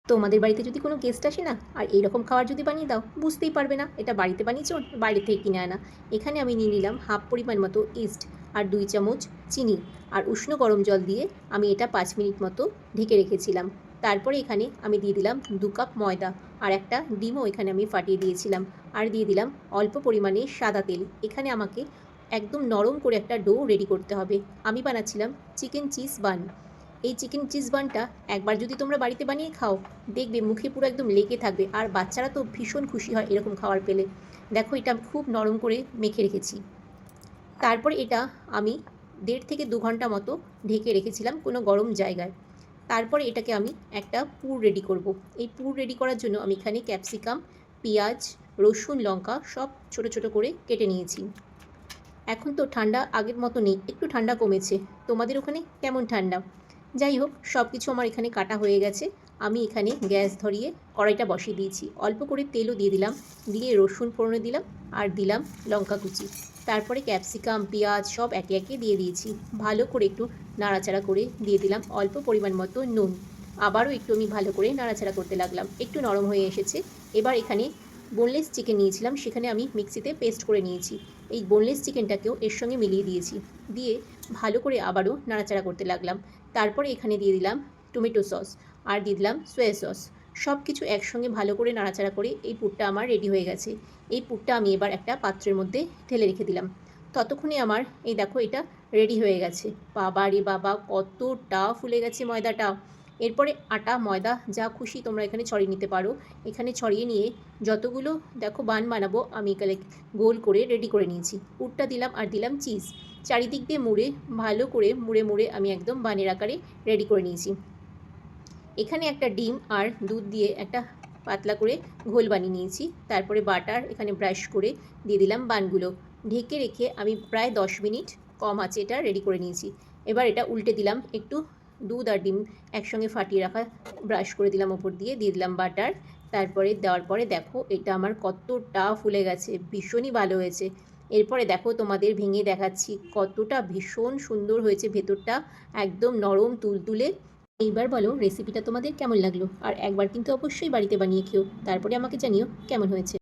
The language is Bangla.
তোমাদের বাড়িতে যদি কোনো গেস্ট আসে না আর এইরকম খাবার যদি বানিয়ে দাও, বুঝতেই পারবে না এটা বাড়িতে বানিয়েছো বাইরে থেকে কিনে আনা। এখানে আমি নিয়ে নিলাম হাফ পরিমাণ মতো ইস্ট আর 2 চামচ চিনি আর উষ্ণ গরম জল দিয়ে আমি এটা 5 মিনিট মতো ঢেকে রেখেছিলাম। তারপরে এখানে আমি দিয়ে দিলাম 2 কাপ ময়দা আর একটা ডিমও এখানে আমি ফাটিয়ে দিয়েছিলাম। আর দিয়ে দিলাম অল্প পরিমাণে সাদা তেল। এখানে আমাকে একদম নরম করে একটা ডো রেডি করতে হবে। আমি বানাচ্ছিলাম চিকেন চিজ বান। এই চিকেন চিজ বানটা একবার যদি তোমরা বাড়িতে বানিয়ে খাও, দেখবে মুখে পুরো একদম লেগে থাকবে। আর বাচ্চারা তো ভীষণ খুশি হয় এরকম খাবার পেলে। দেখো এটা খুব নরম করে মেখে রেখেছি। তারপর এটা আমি 1.5 থেকে 2 ঘন্টা মতো ঢেকে রেখেছিলাম কোনো গরম জায়গায়। তারপরে এটাকে আমি একটা পুর রেডি করব। এই পুর রেডি করার জন্য আমি এখানে ক্যাপসিকাম, পেঁয়াজ, রসুন, লঙ্কা সব ছোট ছোট করে কেটে নিয়েছি। এখন তো ঠান্ডা আগের মতো নেই, একটু ঠান্ডা কমেছে। তোমাদের ওখানে কেমন ঠান্ডা? যাই হোক, সব কিছু আমার এখানে কাটা হয়ে গেছে। আমি এখানে গ্যাস ধরিয়ে কড়াইটা বসিয়ে দিয়েছি। অল্প করে তেলও দিয়ে দিলাম, দিয়ে রসুন ফোড়নে দিলাম আর দিলাম লঙ্কা কুচি। তারপরে ক্যাপসিকাম, পেঁয়াজ সব একে একে দিয়ে দিয়েছি। ভালো করে একটু নাড়াচাড়া করে দিয়ে দিলাম অল্প পরিমাণ মতো নুন। আবারও একটু আমি ভালো করে নাড়াচাড়া করতে লাগলাম। একটু নরম হয়ে এসেছে। এবার এখানে বোনলেস চিকেন নিয়েছিলাম, সেখানে আমি মিক্সিতে পেস্ট করে নিয়েছি। এই বোনলেস চিকেনটাকেও এর সঙ্গে মিলিয়ে দিয়েছি। দিয়ে ভালো করে আবারও নাড়াচাড়া করতে লাগলাম। তারপরে এখানে দিয়ে দিলাম টমেটো সস আর দিয়ে দিলাম সয়া সস। সব কিছু একসঙ্গে ভালো করে নাড়াচাড়া করে এই পুরটা আমার রেডি হয়ে গেছে। এই পুরটা আমি এবার একটা পাত্রের মধ্যে ঢেলে রেখে দিলাম। ততক্ষণে আমার এই দেখো এটা রেডি হয়ে গেছে। বাবা রে বাবা, কতটা ফুলে গেছে ময়দাটা! এরপরে আটা ময়দা যা খুশি তোমরা এখানে ছড়িয়ে নিতে পারো। এখানে ছড়িয়ে নিয়ে যতগুলো দেখো বান বানাবো আমি এখানে গোল করে রেডি করে নিয়েছি। পুরটা দিলাম আর দিলাম চিজ। চারিদিক দিয়ে মুড়ে ভালো করে মুড়ে আমি একদম বানের আকারে রেডি করে নিয়েছি। এখানে একটা ডিম আর দুধ দিয়ে একটা পাতলা করে ঘোল বানিয়ে নিয়েছি। তারপরে বাটার এখানে ব্রাশ করে দিয়ে দিলাম বানগুলো। ঢেকে রেখে আমি প্রায় 10 মিনিট কম আঁচে এটা রেডি করে নিয়েছি। এবার এটা উল্টে দিলাম, একটু দুধ আর ডিম একসঙ্গে ফাটিয়ে রাখা ব্রাশ করে দিলাম ওপর দিয়ে, দিয়ে দিলাম বাটার। তারপরে দেওয়ার পরে দেখো এটা আমার কতটা ফুলে গেছে, ভীষণই ভালো হয়েছে। এরপরে দেখো তোমাদের ভেঙে দেখাচ্ছি কতটা ভীষণ সুন্দর হয়েছে ভেতরটা, একদম নরম তুলতুলে। এইবার বলো রেসিপিটা তোমাদের কেমন লাগলো, আর একবার কিন্তু অবশ্যই বাড়িতে বানিয়ে খেও, তারপরে আমাকে জানিও কেমন হয়েছে।